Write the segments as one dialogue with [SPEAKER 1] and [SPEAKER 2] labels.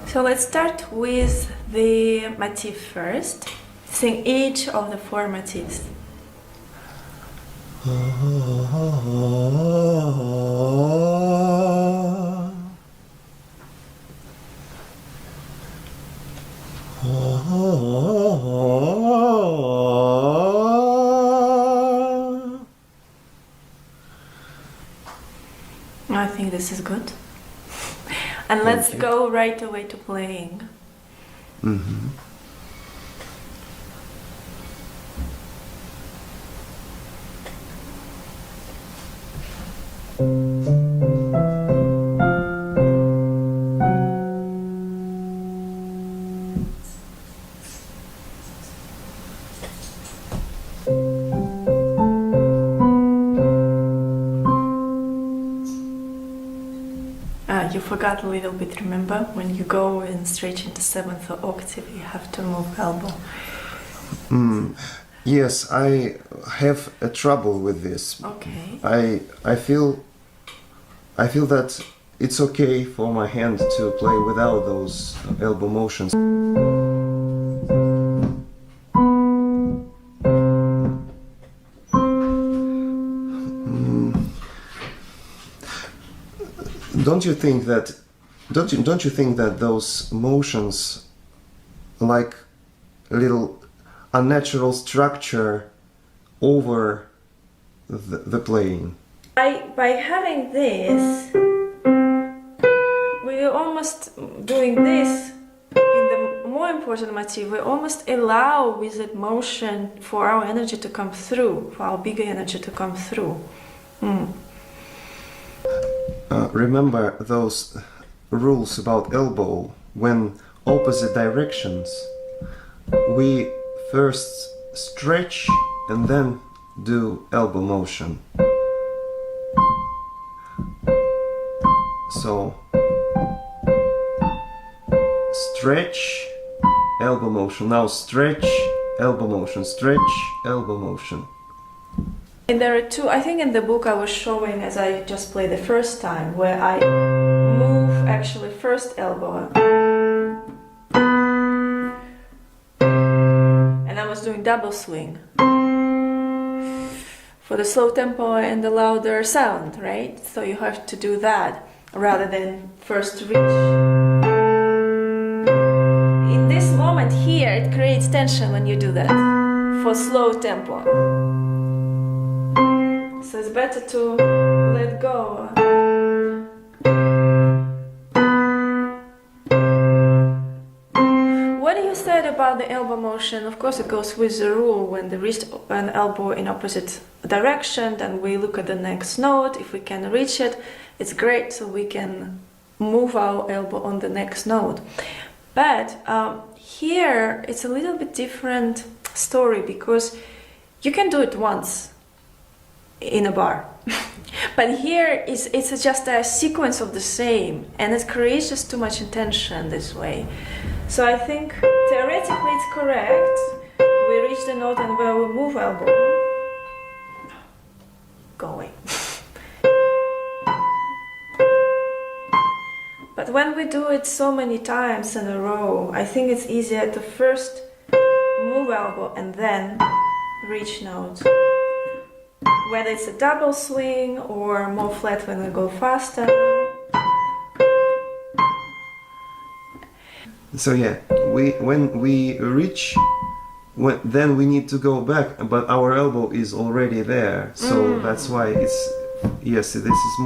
[SPEAKER 1] So let's start with the motif first. Sing each of the four motifs. I think this is good. And let's go right away to playing.
[SPEAKER 2] Mm-hmm.
[SPEAKER 1] You forgot a little bit, remember? When you go and stretch into 7th octave, you have to move elbow.
[SPEAKER 2] Yes, I have a trouble with this.
[SPEAKER 1] Okay.
[SPEAKER 2] I feel that it's okay for my hand to play without those elbow motions. Don't you think that those motions, like a little unnatural structure over the playing?
[SPEAKER 1] By having this, we're almost doing this in the more important motif. We almost allow with that motion for our energy to come through, for our bigger energy to come through.
[SPEAKER 2] Remember those rules about elbow? When opposite directions, we first stretch and then do elbow motion. So stretch, elbow motion. Now stretch, elbow motion. Stretch, elbow motion.
[SPEAKER 1] And there are two, I think in the book I was showing as I just played the first time, where I move actually first elbow. And I was doing double swing for the slow tempo and the louder sound, right? So you have to do that rather than first reach. In this moment here, it creates tension when you do that for slow tempo. So it's better to let go. What you said about the elbow motion, of course it goes with the rule. When the wrist and elbow in opposite direction, then we look at the next note. If we can reach it, it's great, so we can move our elbow on the next note. But here it's a little bit different story, because you can do it once in a bar. But here it's just a sequence of the same, and it creates just too much intention this way. So I think theoretically it's correct. We reach the note and where we move elbow. Going. But when we do it so many times in a row, I think it's easier to first move elbow and then reach note. Whether it's a double swing or more flat when we go faster.
[SPEAKER 2] So yeah, when we reach, then we need to go back, but our elbow is already there. So that's why it's, yes, this is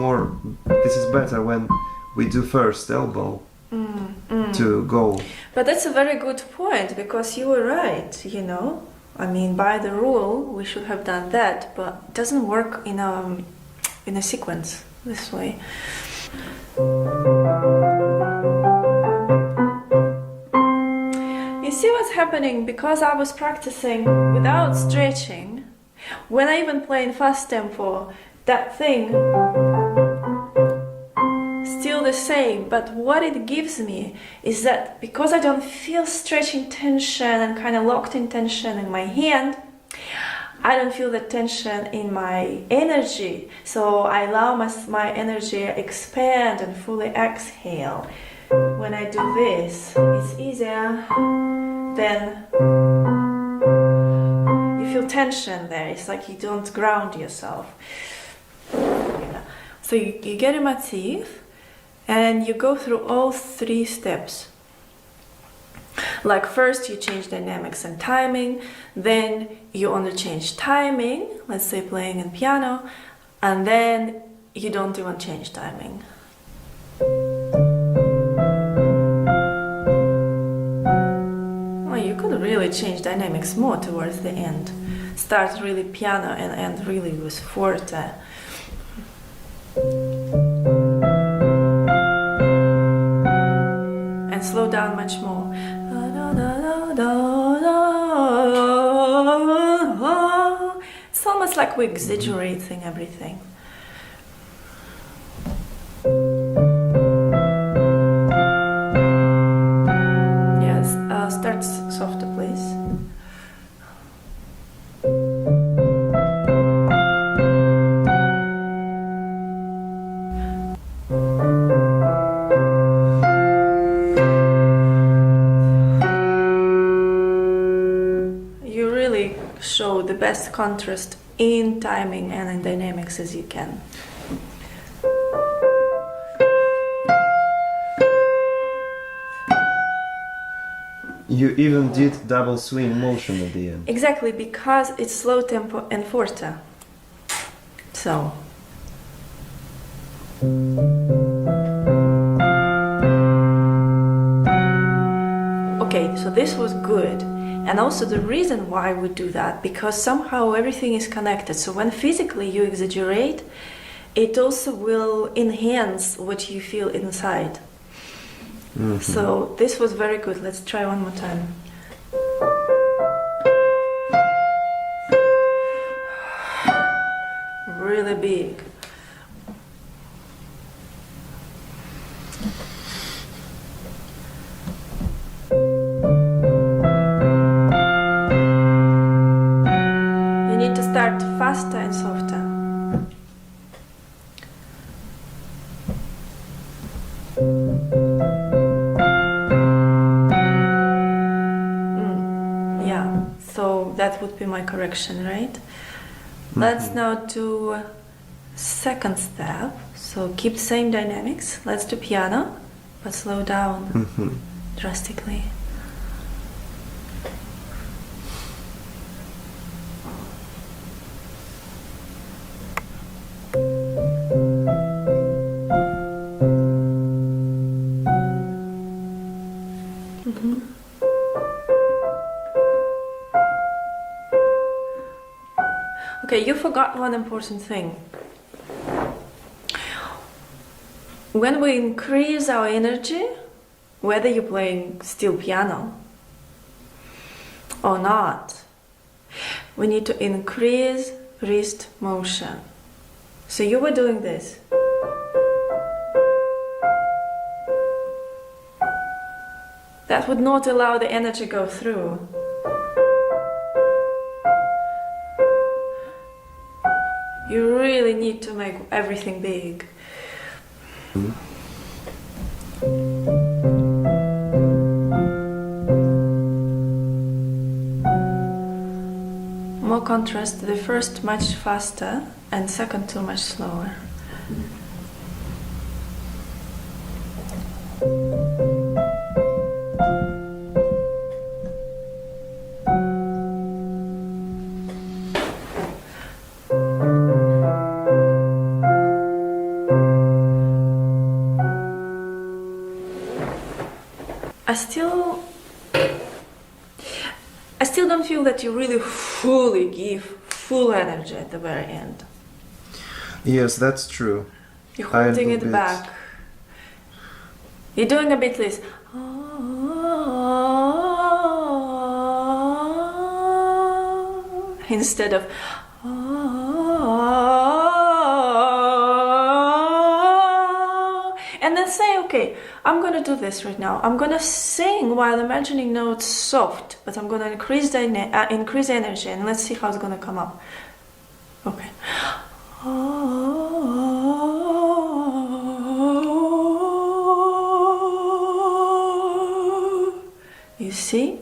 [SPEAKER 2] better when we do first elbow to go.
[SPEAKER 1] But that's a very good point, because you were right, you know. I mean, by the rule, we should have done that, but it doesn't work in a sequence this way. You see what's happening? Because I was practicing without stretching, when I even play in fast tempo, that thing still the same, but what it gives me is that because I don't feel stretching tension and kind of locked in tension in my hand, I don't feel the tension in my energy. So I allow my energy expand and fully exhale. When I do this, it's easier than you feel tension there. It's like you don't ground yourself. Yeah. So you get a motif and you go through all 3 steps. Like first you change dynamics and timing, then you only change timing, let's say playing in piano, and then you don't even change timing. Well, you could really change dynamics more towards the end. Start really piano and end really with forte. And slow down much more. It's almost like we're exaggerating everything. Yes, start softer, please. Show the best contrast in timing and in dynamics as you can.
[SPEAKER 2] You even did double swing motion at the end.
[SPEAKER 1] Exactly, because it's slow tempo and forte. So. Okay, so this was good. And also the reason why we do that, because somehow everything is connected. So when physically you exaggerate, it also will enhance what you feel inside. Mm-hmm. So this was very good. Let's try one more time. Really big. Start faster and softer. Yeah, so that would be my correction, right? Mm-hmm. Let's now do second step. So keep the same dynamics. Let's do piano, but slow down drastically. Okay, you forgot one important thing. When we increase our energy, whether you're playing steel piano or not, we need to increase wrist motion. So you were doing this. That would not allow the energy go through. You really need to make everything big. More contrast, the first much faster and second two much slower. I still don't feel that you really fully give full energy at the very end.
[SPEAKER 2] Yes, that's true.
[SPEAKER 1] You're holding it back. You're doing a bit this. Instead of and then say, okay, I'm gonna do this right now. I'm gonna sing while imagining notes soft, but I'm gonna increase energy, and let's see how it's gonna come up. Okay. You see?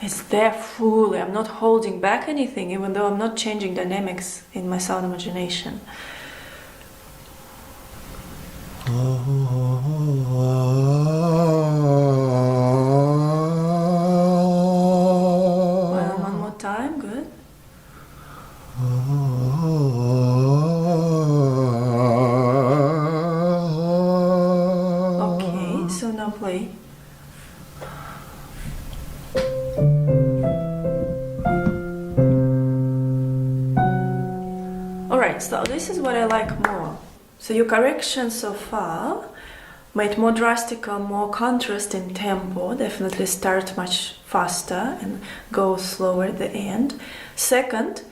[SPEAKER 1] It's there fully. I'm not holding back anything, even though I'm not changing dynamics in my sound imagination. Well, one more time, good. Okay, so now play. Alright, so this is what I like more. So your correction so far made more drastic or more contrast in tempo. Definitely start much faster and go slower at the end. Second,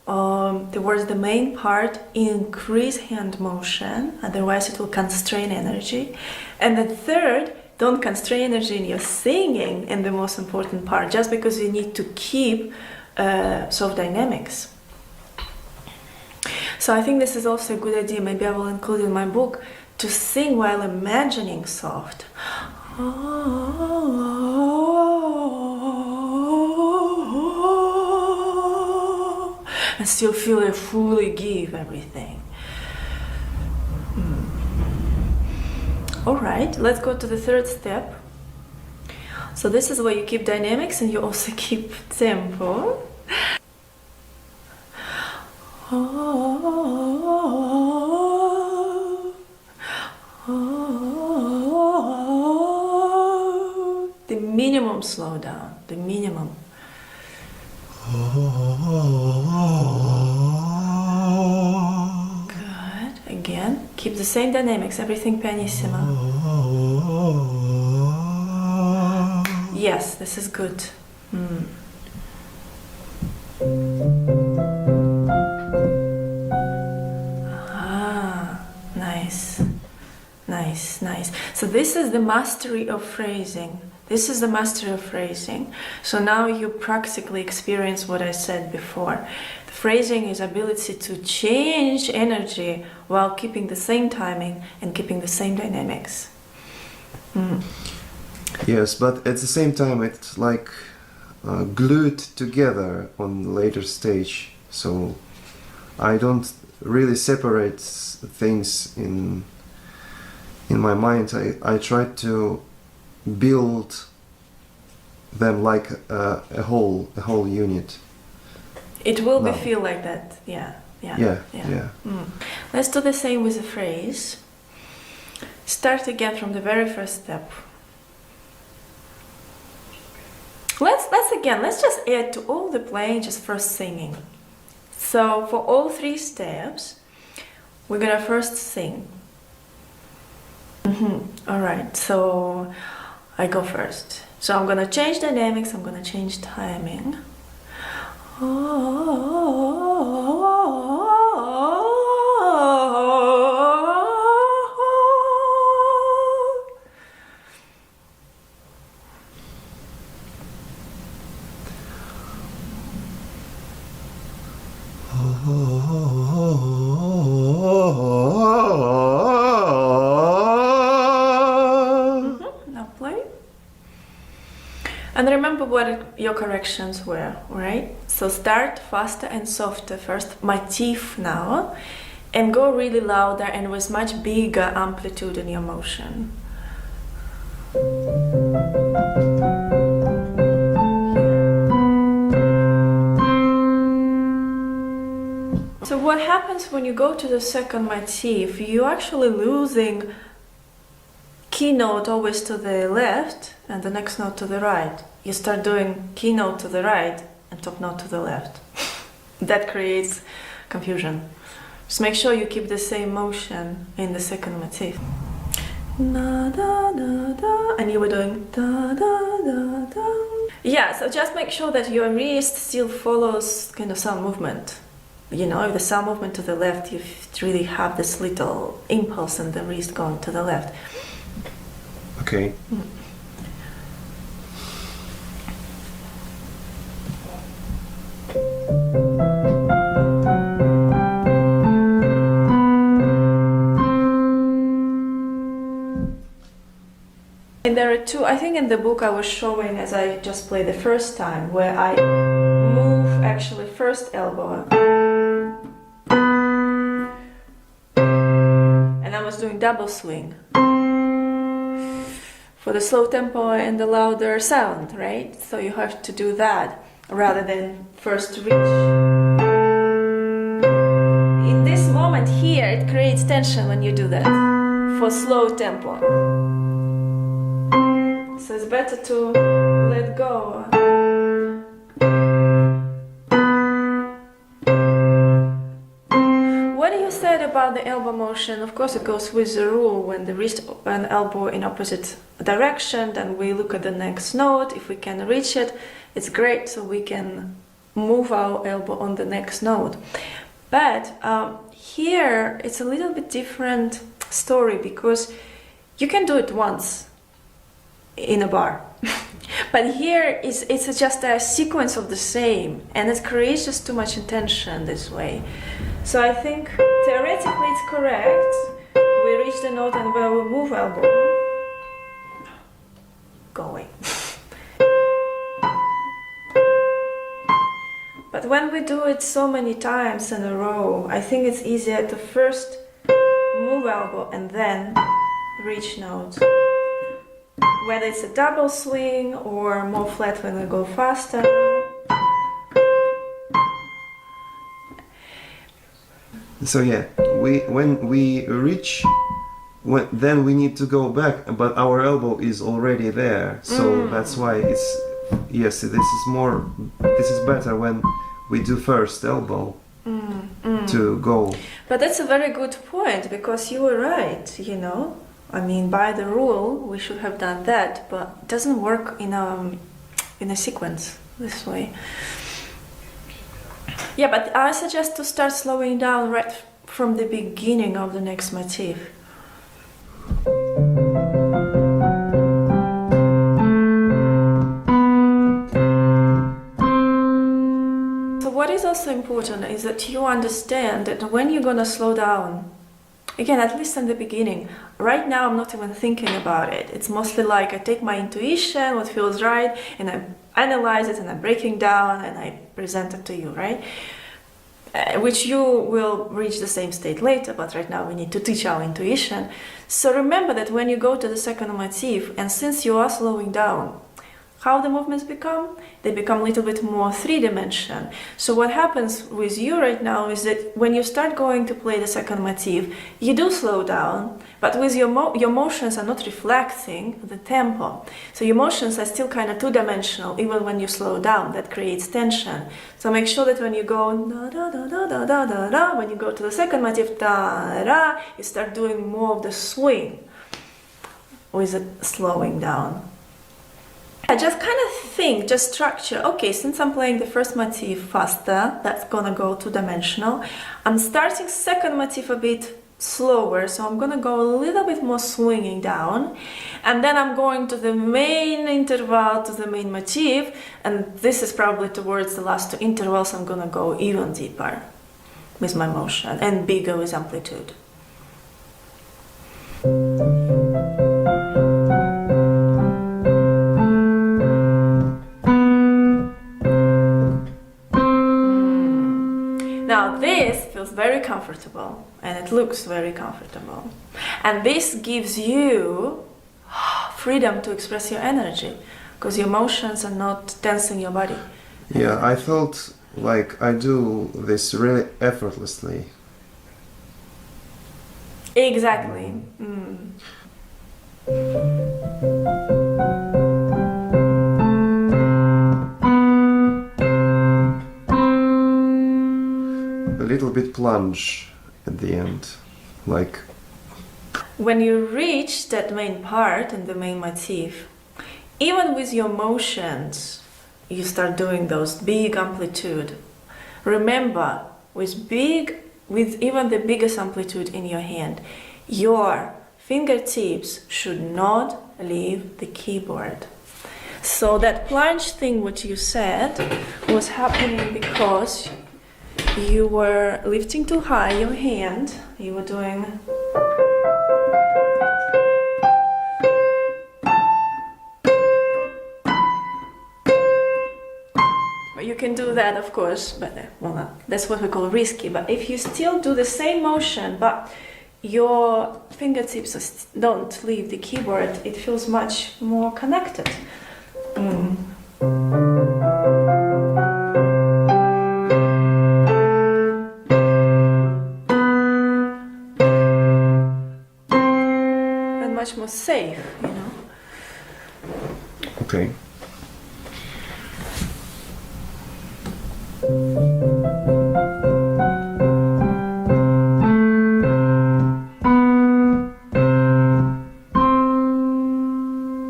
[SPEAKER 1] towards the main part, increase hand motion, otherwise it will constrain energy. And the third, don't constrain energy in your singing in the most important part, just because you need to keep soft dynamics. So I think this is also a good idea, maybe I will include in my book, to sing while imagining soft. And still feel I fully give everything. Alright, let's go to the third step. So this is where you keep dynamics and you also keep tempo. The minimum slowdown, the minimum. Good. Again, keep the same dynamics, everything pianissimo. Yes, this is good. Nice. So this is the mastery of phrasing. This is the mastery of phrasing. So now you practically experience what I said before. The phrasing is ability to change energy while keeping the same timing and keeping the same dynamics.
[SPEAKER 2] Yes, but at the same time it's like glued together on the later stage. So I don't really separate things in my mind. I try to build them like a whole unit.
[SPEAKER 1] It will feel like that. Yeah. Let's do the same with the phrase. Start again from the very first step. Let's just add to all the playing just first singing. So for all three steps, we're gonna first sing. Alright, so I go first. So I'm gonna change dynamics, I'm gonna change timing. Now play. And remember what your corrections were, right? So start faster and softer first, motif now, and go really louder and with much bigger amplitude in your motion. So what happens when you go to the second motif, you're actually losing keynote always to the left and the next note to the right. You start doing keynote to the right and top note to the left. That creates confusion. Just make sure you keep the same motion in the second motif. Da, da, da, da, and you were doing da, da, da, da. Yeah, so just make sure that your wrist still follows kind of sound movement. You know, if the sound movement to the left, you really have this little impulse in the wrist going to the left.
[SPEAKER 2] Okay.
[SPEAKER 1] And there are two, I think in the book I was showing as I just played the first time, where I move actually first elbow. And I was doing double swing for the slow tempo and the louder sound, right? So you have to do that rather than first reach. In this moment here, it creates tension when you do that for slow tempo. So it's better to let go. What you said about the elbow motion, of course it goes with the rule. When the wrist and elbow in opposite direction, then we look at the next note. If we can reach it, it's great, so we can move our elbow on the next note. But here it's a little bit different story, because you can do it once in a bar. But here it's just a sequence of the same, and it creates just too much intention this way. So I think theoretically it's correct. We reach the note and where we move elbow. Going. But when we do it so many times in a row, I think it's easier to first move elbow and then reach notes. Whether it's a double swing or more flat when we go faster.
[SPEAKER 2] So yeah, when we reach, then we need to go back, but our elbow is already there. So that's why it's, yes, this is better when we do first elbow to go.
[SPEAKER 1] But that's a very good point, because you were right, you know. I mean, by the rule, we should have done that, but it doesn't work in a sequence this way. Yeah, but I suggest to start slowing down right from the beginning of the next motif. So what is also important is that you understand that when you're gonna slow down, again, at least in the beginning, right now I'm not even thinking about it. It's mostly like I take my intuition, what feels right, and I analyze it and I'm breaking down and I present it to you, right? Which you will reach the same state later, but right now we need to teach our intuition. So remember that when you go to the second motif, and since you are slowing down, how the movements become? They become a little bit more three-dimensional. So what happens with you right now is that when you start going to play the second motif, you do slow down, but with your motions are not reflecting the tempo. So your motions are still kind of two-dimensional, even when you slow down. That creates tension. So make sure that when you go da da da da da da da da, when you go to the second motif da da, you start doing more of the swing with it slowing down. I just kind of think, just structure, okay, since I'm playing the first motif faster, that's gonna go two-dimensional. I'm starting second motif a bit slower, so I'm gonna go a little bit more swinging down. And then I'm going to the main interval, to the main motif, and this is probably towards the last two intervals, I'm gonna go even deeper with my motion and bigger with amplitude. Now this feels very comfortable and it looks very comfortable. And this gives you freedom to express your energy because your emotions are not tensing your body.
[SPEAKER 2] Yeah, I felt like I do this really effortlessly.
[SPEAKER 1] Exactly.
[SPEAKER 2] A little bit plunge at the end, like.
[SPEAKER 1] When you reach that main part in the main motif, even with your motions, you start doing those big amplitude. Remember, with even the biggest amplitude in your hand, you're fingertips should not leave the keyboard. So that plunge thing what you said was happening because you were lifting too high your hand, you were doing you can do that, of course, but well, that's what we call risky. But if you still do the same motion, but your fingertips don't leave the keyboard, it feels much more connected. And much more safe, you know.
[SPEAKER 2] Okay.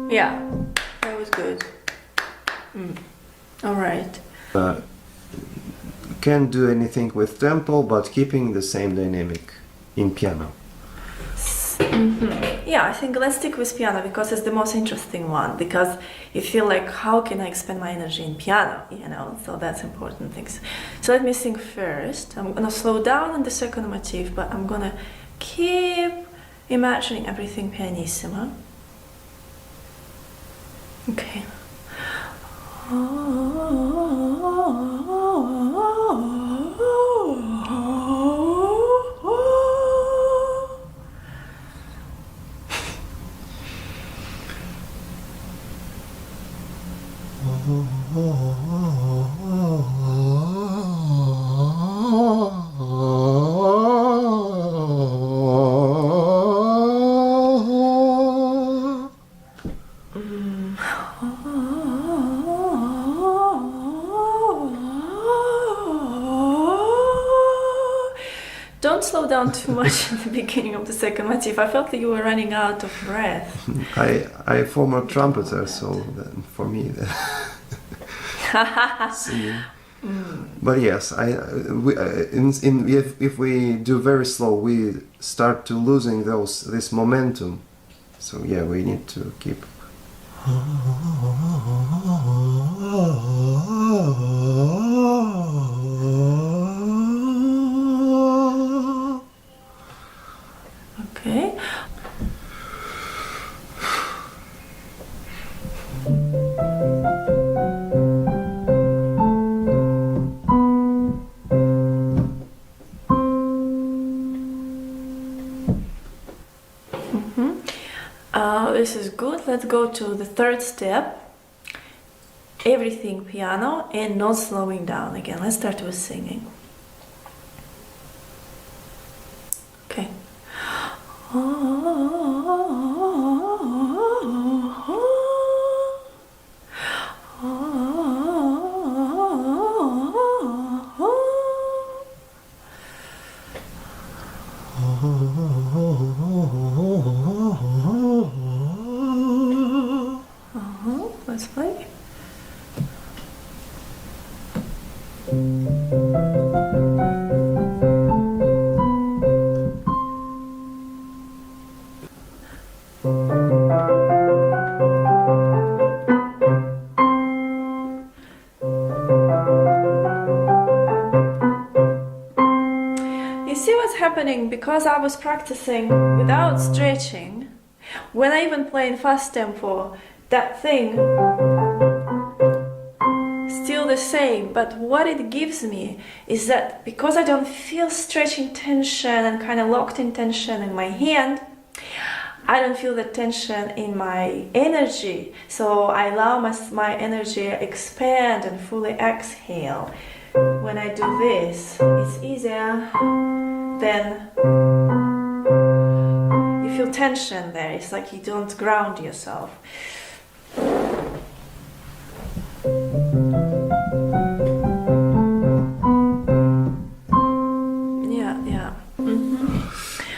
[SPEAKER 1] Yeah, that was good. All right.
[SPEAKER 2] Can't do anything with tempo, but keeping the same dynamic in piano.
[SPEAKER 1] Yeah, I think let's stick with piano because it's the most interesting one, because you feel like, how can I expend my energy in piano, you know, so that's important things. So let me sing first. I'm gonna slow down on the second motif, but I'm gonna keep imagining everything pianissimo. Okay. Don't slow down too much at the beginning of the second motif. I felt that you were running out of breath.
[SPEAKER 2] I former trumpeter, so for me, singing. But yes, if we do very slow, we start to losing this momentum. So yeah, we need to keep.
[SPEAKER 1] Okay. This is good. Let's go to the third step. Everything piano and not slowing down again. Let's start with singing. Okay. Let's play. You see what's happening? Because I was practicing without stretching, when I even play in fast tempo, that thing still the same, but what it gives me is that because I don't feel stretching tension and kind of locked in tension in my hand, I don't feel the tension in my energy, so I allow my energy expand and fully exhale. When I do this, it's easier than you feel tension there. It's like you don't ground yourself. Yeah.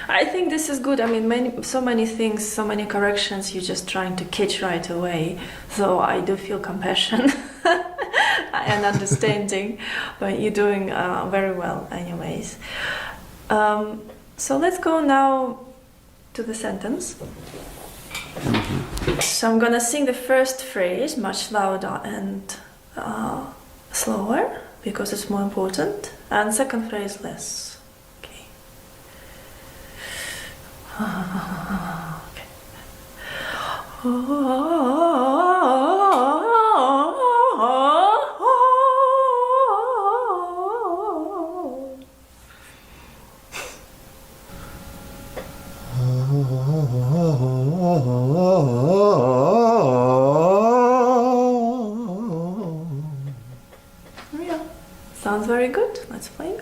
[SPEAKER 1] I think this is good. I mean, so many things, so many corrections you're just trying to catch right away. So I do feel compassion and understanding, but you're doing very well anyways. So let's go now to the sentence. So I'm gonna sing the first phrase much louder and slower because it's more important, and second phrase less. Okay. Yeah, sounds very good. Let's play.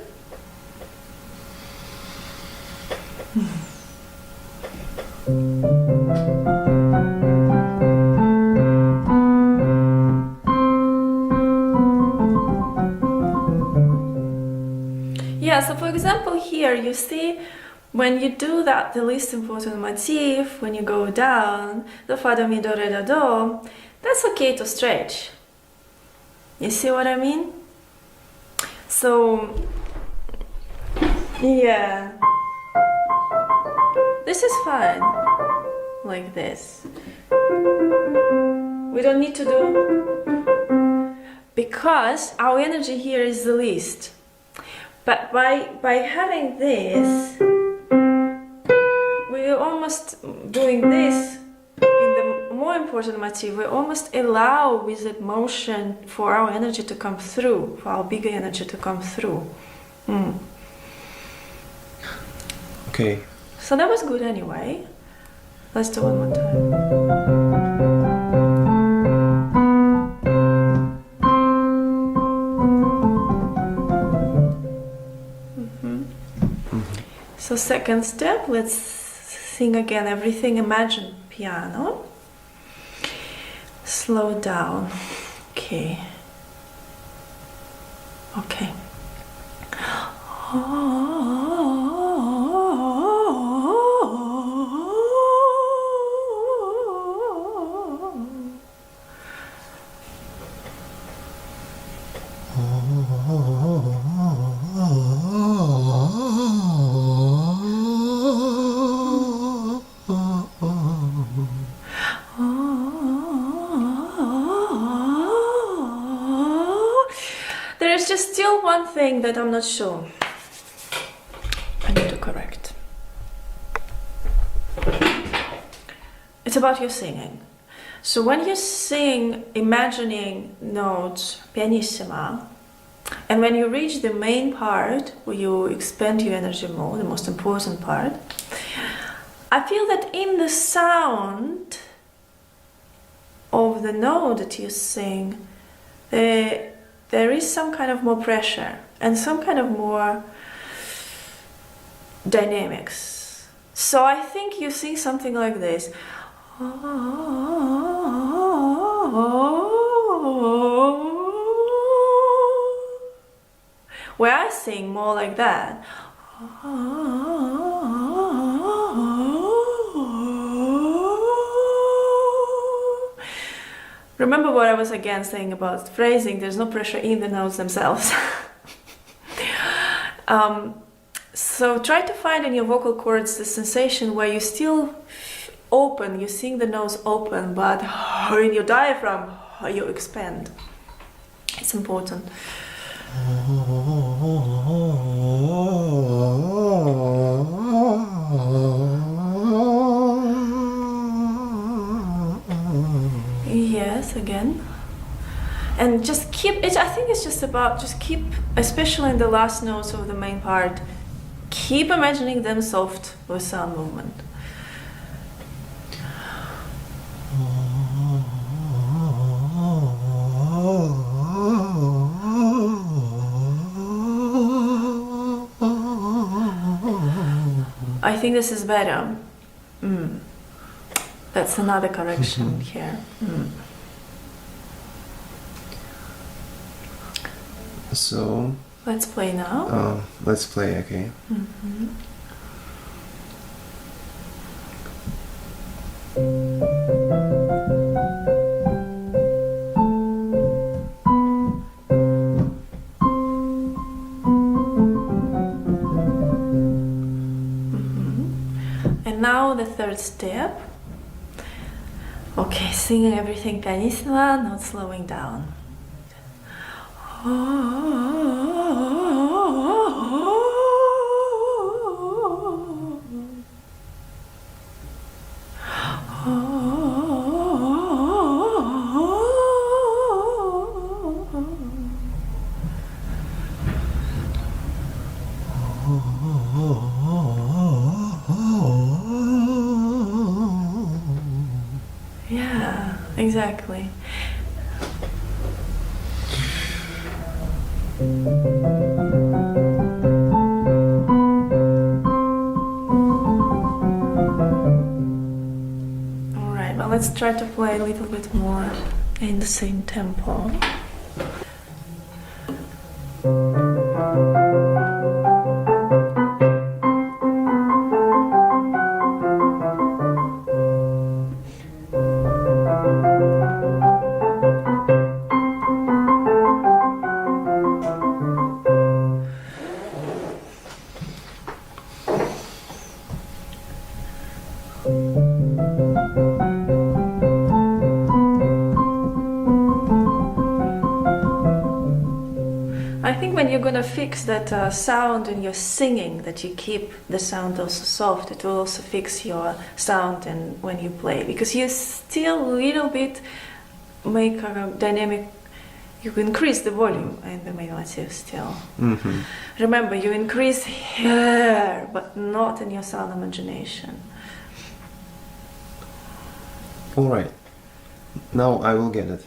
[SPEAKER 1] Yeah, so for example here you see when you do that, the least important motif, when you go down, do, fa, do, mi, do, re, do, do, that's okay to stretch. You see what I mean? So, yeah, this is fine, like this. We don't need to do, because our energy here is the least. But by having this, we're almost doing this in the more important motif. We almost allow with the motion for our energy to come through, for our bigger energy to come through.
[SPEAKER 2] Okay.
[SPEAKER 1] So that was good anyway. Let's do one more time. So second step, let's sing again everything. Imagine piano. Slow down. Okay. Okay. There's just still one thing that I'm not sure. I need to correct. It's about your singing. So when you sing imagining notes pianissima, and when you reach the main part where you expend your energy more, the most important part, I feel that in the sound of the note that you sing, there is some kind of more pressure and some kind of more dynamics. So I think you sing something like this. Where I sing more like that. Remember what I was again saying about phrasing, there's no pressure in the notes themselves. So try to find in your vocal cords the sensation where you still open, you sing the notes open, but in your diaphragm you expand. It's important. Yes, again. And just keep it, I think it's just about, just keep, especially in the last notes of the main part, keep imagining them soft with sound movement. I think this is better. That's another correction here.
[SPEAKER 2] So
[SPEAKER 1] let's play now.
[SPEAKER 2] Let's play, okay.
[SPEAKER 1] And now the step. Okay, singing everything pianist, not slowing down. Yeah, exactly. Alright, well, let's try to play a little bit more in the same tempo. I think when you're gonna fix that sound in your singing, that you keep the sound also soft, it will also fix your sound and when you play, because you still a little bit make a dynamic. You increase the volume in the main motive still.
[SPEAKER 2] Mm-hmm.
[SPEAKER 1] Remember, you increase here, but not in your sound imagination.
[SPEAKER 2] All right. Now I will get it.